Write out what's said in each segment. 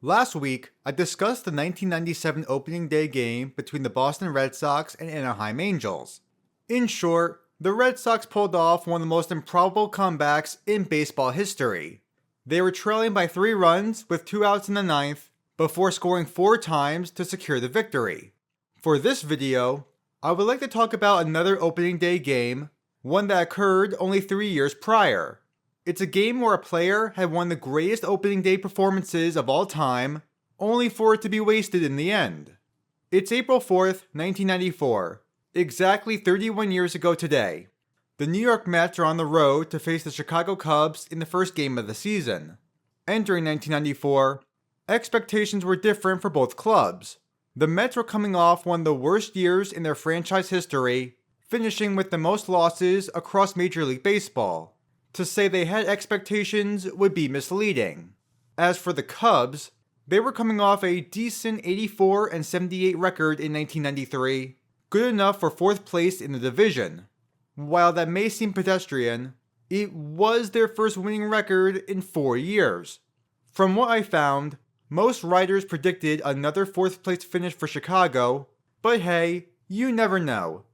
Last week, I discussed the 1997 opening day game between the Boston Red Sox and Anaheim Angels. In short, the Red Sox pulled off one of the most improbable comebacks in baseball history. They were trailing by 3 runs with 2 outs in the ninth before scoring 4 times to secure the victory. For this video, I would like to talk about another opening day game, one that occurred only 3 years prior. It's a game where a player had one of the greatest opening day performances of all time, only for it to be wasted in the end. It's April 4th, 1994, exactly 31 years ago today. The New York Mets are on the road to face the Chicago Cubs in the first game of the season. Entering 1994, expectations were different for both clubs. The Mets were coming off one of the worst years in their franchise history, finishing with the most losses across Major League Baseball. To say they had expectations would be misleading. As for the Cubs, they were coming off a decent 84-78 record in 1993, good enough for 4th place in the division. While that may seem pedestrian, it was their first winning record in 4 years. From what I found, most writers predicted another 4th place finish for Chicago, but hey, you never know.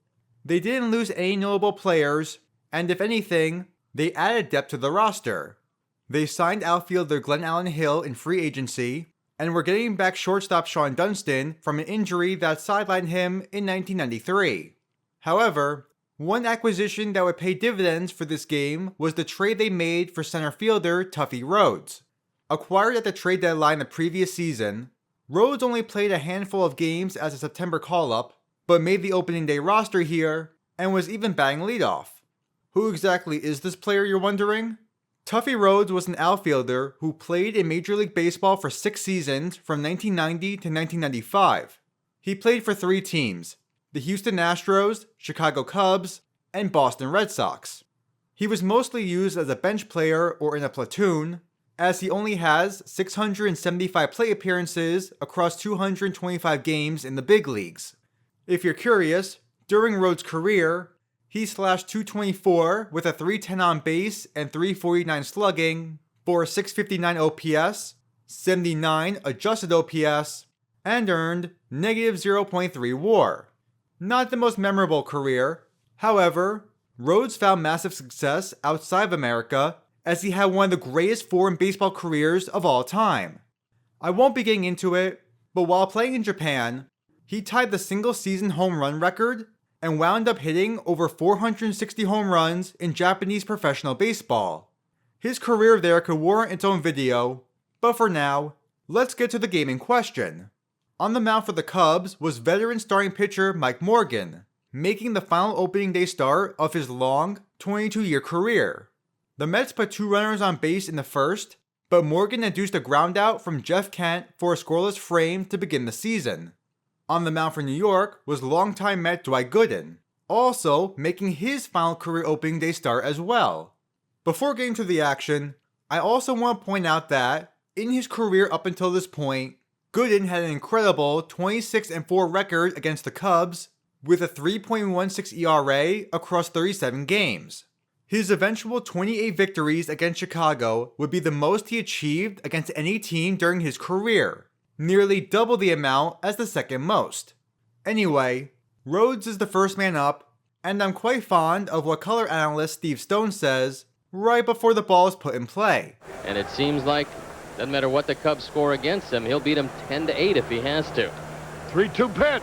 They didn't lose any notable players, and if anything, they added depth to the roster. They signed outfielder Glenn Allen Hill in free agency, and were getting back shortstop Sean Dunston from an injury that sidelined him in 1993. However, one acquisition that would pay dividends for this game was the trade they made for center fielder Tuffy Rhodes. Acquired at the trade deadline the previous season, Rhodes only played a handful of games as a September call-up, but made the opening day roster here, and was even batting leadoff. Who exactly is this player, you're wondering? Tuffy Rhodes was an outfielder who played in Major League Baseball for 6 seasons from 1990 to 1995. He played for 3 teams, the Houston Astros, Chicago Cubs, and Boston Red Sox. He was mostly used as a bench player or in a platoon, as he only has 675 plate appearances across 225 games in the big leagues. If you're curious, during Rhodes' career, he slashed .224 with a .310 on base and .349 slugging for a .659 OPS, 79 adjusted OPS, and earned -0.3 WAR. Not the most memorable career. However, Rhodes found massive success outside of America as he had one of the greatest foreign baseball careers of all time. I won't be getting into it, but while playing in Japan, he tied the single-season home run record and wound up hitting over 460 home runs in Japanese professional baseball. His career there could warrant its own video, but for now, let's get to the game in question. On the mound for the Cubs was veteran starting pitcher Mike Morgan, making the final opening day start of his long, 22-year career. The Mets put 2 runners on base in the first, but Morgan induced a groundout from Jeff Kent for a scoreless frame to begin the season. On the mound for New York was longtime Met Dwight Gooden, also making his final career opening day start as well. Before getting to the action, I also want to point out that, in his career up until this point, Gooden had an incredible 26-4 record against the Cubs, with a 3.16 ERA across 37 games. His eventual 28 victories against Chicago would be the most he achieved against any team during his career, nearly double the amount as the second most. Anyway, Rhodes is the first man up, and I'm quite fond of what color analyst Steve Stone says right before the ball is put in play. And it seems like, doesn't matter what the Cubs score against him, he'll beat them 10-8 if he has to. 3-2 pitch.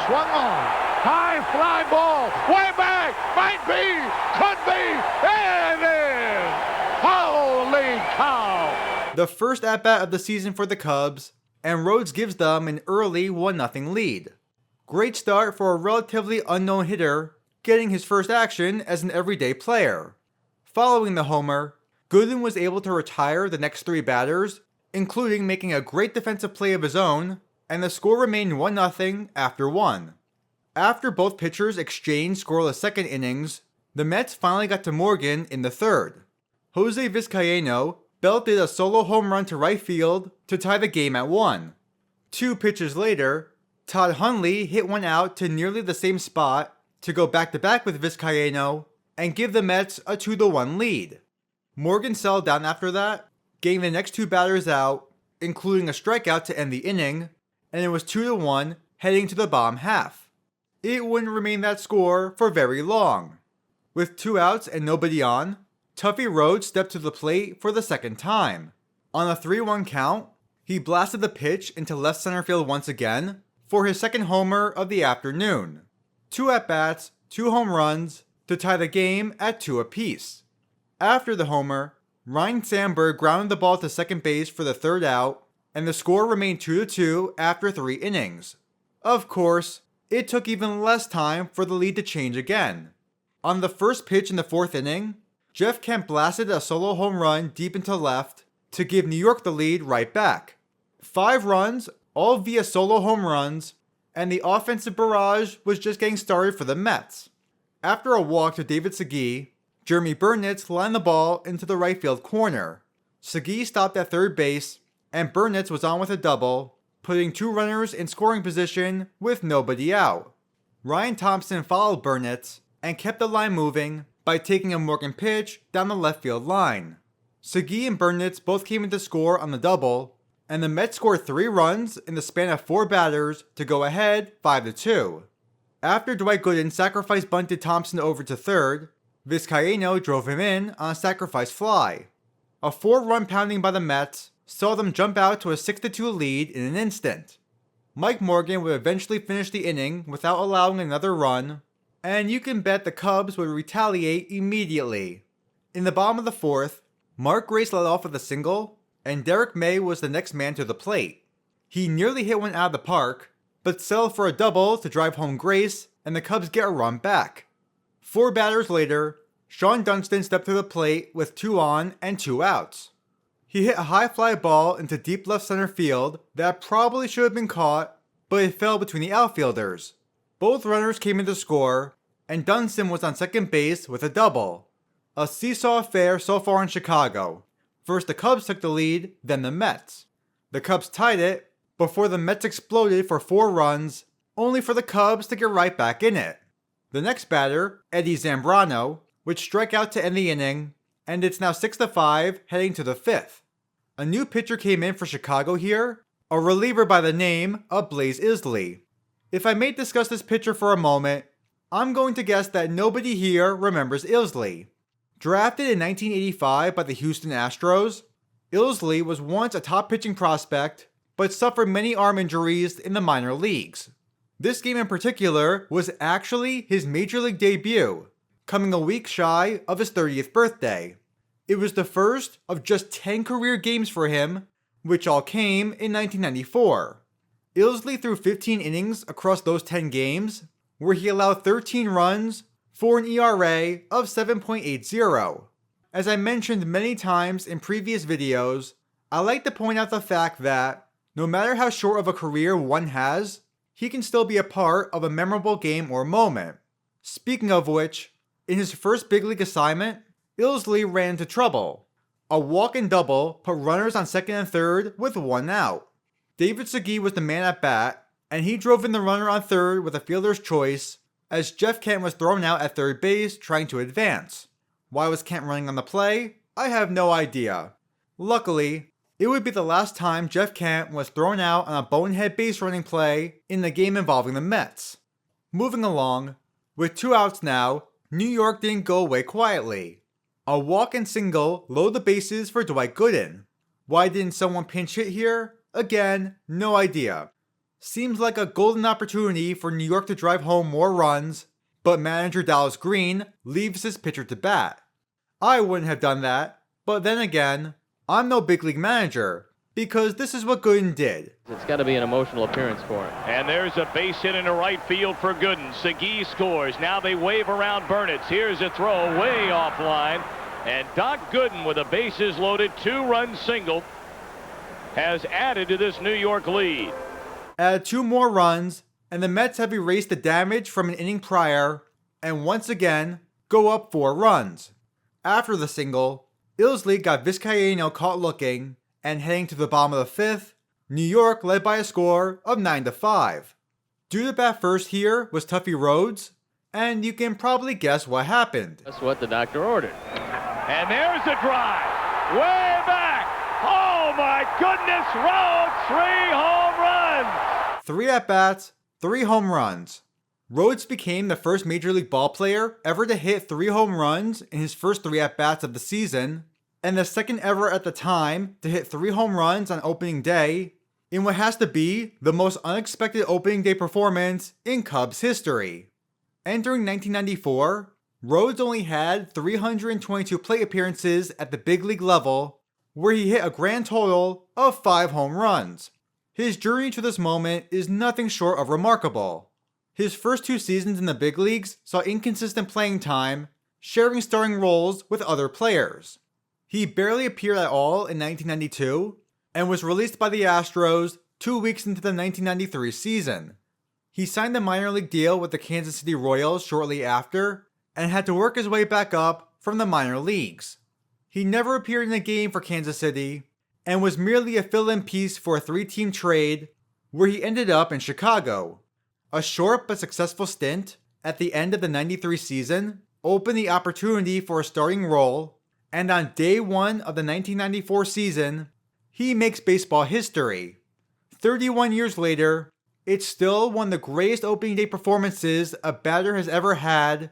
Swung on. High fly ball. Way back. Might be. Could be. And it is. Holy cow. The first at-bat of the season for the Cubs, and Rhodes gives them an early 1-0 lead. Great start for a relatively unknown hitter, getting his first action as an everyday player. Following the homer, Gooden was able to retire the next 3 batters, including making a great defensive play of his own, and the score remained 1-0 after 1. After both pitchers exchanged scoreless second innings, the Mets finally got to Morgan in the third. Jose Vizcaino belted a solo home run to right field to tie the game at 1. 2 pitches later, Todd Hundley hit one out to nearly the same spot to go back-to-back with Vizcaino and give the Mets a 2-1 lead. Morgan settled down after that, getting the next 2 batters out, including a strikeout to end the inning, and it was 2-1 heading to the bottom half. It wouldn't remain that score for very long. With 2 outs and nobody on, Tuffy Rhodes stepped to the plate for the second time. On a 3-1 count, he blasted the pitch into left center field once again for his second homer of the afternoon. 2 at-bats, 2 home runs to tie the game at 2 apiece. After the homer, Ryan Sandberg grounded the ball to second base for the 3rd out, and the score remained 2-2 after 3 innings. Of course, it took even less time for the lead to change again. On the first pitch in the 4th inning, Jeff Kent blasted a solo home run deep into left to give New York the lead right back. 5 runs, all via solo home runs, and the offensive barrage was just getting started for the Mets. After a walk to David Segui, Jeremy Burnitz lined the ball into the right field corner. Segui stopped at third base, and Burnitz was on with a double, putting 2 runners in scoring position with nobody out. Ryan Thompson followed Burnitz and kept the line moving by taking a Morgan pitch down the left field line. Segui and Burnitz both came in to score on the double, and the Mets scored 3 runs in the span of 4 batters to go ahead 5-2. After Dwight Gooden sacrifice bunted Thompson over to third, Vizcaino drove him in on a sacrifice fly. A 4-run pounding by the Mets saw them jump out to a 6-2 lead in an instant. Mike Morgan would eventually finish the inning without allowing another run, and you can bet the Cubs would retaliate immediately. In the bottom of the 4th, Mark Grace led off with a single, and Derek May was the next man to the plate. He nearly hit one out of the park, but settled for a double to drive home Grace, and the Cubs get a run back. 4 batters later, Sean Dunston stepped to the plate with 2 on and 2 outs. He hit a high fly ball into deep left center field that probably should have been caught, but it fell between the outfielders. Both runners came in to score, and Dunston was on second base with a double. A seesaw affair so far in Chicago. First the Cubs took the lead, then the Mets. The Cubs tied it before the Mets exploded for 4 runs, only for the Cubs to get right back in it. The next batter, Eddie Zambrano, would strike out to end the inning, and it's now 6-5 heading to the 5th. A new pitcher came in for Chicago here, a reliever by the name of Blaze Isley. If I may discuss this pitcher for a moment, I'm going to guess that nobody here remembers Isley. Drafted in 1985 by the Houston Astros, Isley was once a top pitching prospect, but suffered many arm injuries in the minor leagues. This game in particular was actually his major league debut, coming a week shy of his 30th birthday. It was the first of just 10 career games for him, which all came in 1994. Isley threw 15 innings across those 10 games, where he allowed 13 runs for an ERA of 7.80. As I mentioned many times in previous videos, I like to point out the fact that, no matter how short of a career one has, he can still be a part of a memorable game or moment. Speaking of which, in his first big league assignment, Isley ran into trouble. A walk and double put runners on second and third with 1 out. David Segui was the man at bat, and he drove in the runner on third with a fielder's choice, as Jeff Kent was thrown out at third base trying to advance. Why was Kent running on the play? I have no idea. Luckily, it would be the last time Jeff Kent was thrown out on a bonehead base running play in the game involving the Mets. Moving along, with 2 outs now, New York didn't go away quietly. A walk and single load the bases for Dwight Gooden. Why didn't someone pinch hit here? Again, no idea. Seems like a golden opportunity for New York to drive home more runs, but manager Dallas Green leaves his pitcher to bat. I wouldn't have done that, but then again, I'm no big league manager, because this is what Gooden did. It's got to be an emotional appearance for him. And there's a base hit into right field for Gooden. Segui scores. Now they wave around Burnitz. Here's a throw way offline. And Doc Gooden, with the bases loaded 2-run single, has added to this New York lead. Add 2 more runs, and the Mets have erased the damage from an inning prior, and once again, go up 4 runs. After the single, Isley got Vizcaino caught looking, and heading to the bottom of the 5th, New York led by a score of 9-5. Due to bat first here was Tuffy Rhodes, and you can probably guess what happened. That's what the doctor ordered. And there's the drive. Way back. Oh, Oh my goodness, Rhodes, 3 home runs! 3 at-bats, 3 home runs. Rhodes became the first Major League ball player ever to hit 3 home runs in his first 3 at-bats of the season, and the second ever at the time to hit 3 home runs on opening day in what has to be the most unexpected opening day performance in Cubs history. Entering 1994, Rhodes only had 322 plate appearances at the big league level, where he hit a grand total of 5 home runs. His journey to this moment is nothing short of remarkable. His first 2 seasons in the big leagues saw inconsistent playing time, sharing starting roles with other players. He barely appeared at all in 1992 and was released by the Astros 2 weeks into the 1993 season. He signed a minor league deal with the Kansas City Royals shortly after and had to work his way back up from the minor leagues. He never appeared in a game for Kansas City and was merely a fill-in piece for a 3-team trade where he ended up in Chicago. A short but successful stint at the end of the 93 season opened the opportunity for a starting role, and on day 1 of the 1994 season, he makes baseball history. 31 years later, it's still one of the greatest opening day performances a batter has ever had,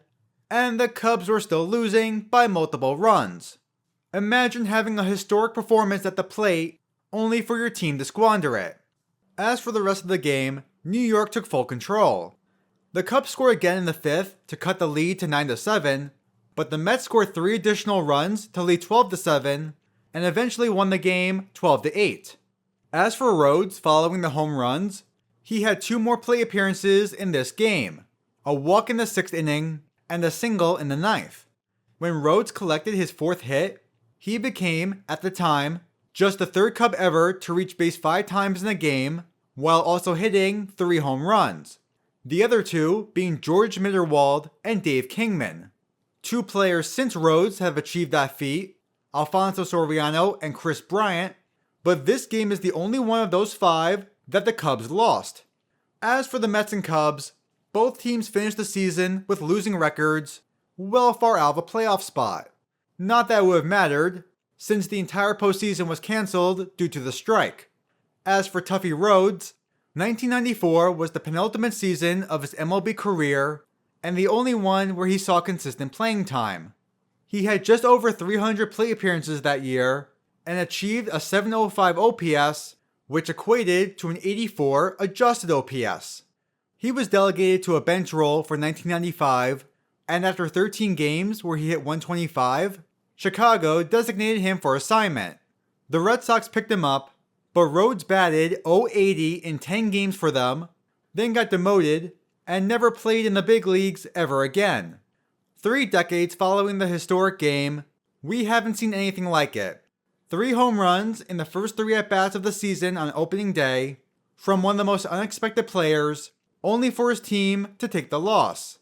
and the Cubs were still losing by multiple runs. Imagine having a historic performance at the plate only for your team to squander it. As for the rest of the game, New York took full control. The Cubs scored again in the 5th to cut the lead to 9-7, but the Mets scored 3 additional runs to lead 12-7 and eventually won the game 12-8. As for Rhodes following the home runs, he had 2 more plate appearances in this game, a walk in the 6th inning and a single in the 9th. When Rhodes collected his 4th hit, he became, at the time, just the 3rd Cub ever to reach base 5 times in a game, while also hitting 3 home runs. The other 2 being George Mitterwald and Dave Kingman. 2 players since Rhodes have achieved that feat, Alfonso Soriano and Chris Bryant, but this game is the only one of those 5 that the Cubs lost. As for the Mets and Cubs, both teams finished the season with losing records, well far out of a playoff spot. Not that it would have mattered, since the entire postseason was cancelled due to the strike. As for Tuffy Rhodes, 1994 was the penultimate season of his MLB career and the only one where he saw consistent playing time. He had just over 300 plate appearances that year and achieved a 705 OPS, which equated to an 84 adjusted OPS. He was delegated to a bench role for 1995, and after 13 games where he hit 125, Chicago designated him for assignment. The Red Sox picked him up, but Rhodes batted .080 in 10 games for them, then got demoted, and never played in the big leagues ever again. 3 decades following the historic game, we haven't seen anything like it. 3 home runs in the first 3 at-bats of the season on opening day, from one of the most unexpected players, only for his team to take the loss.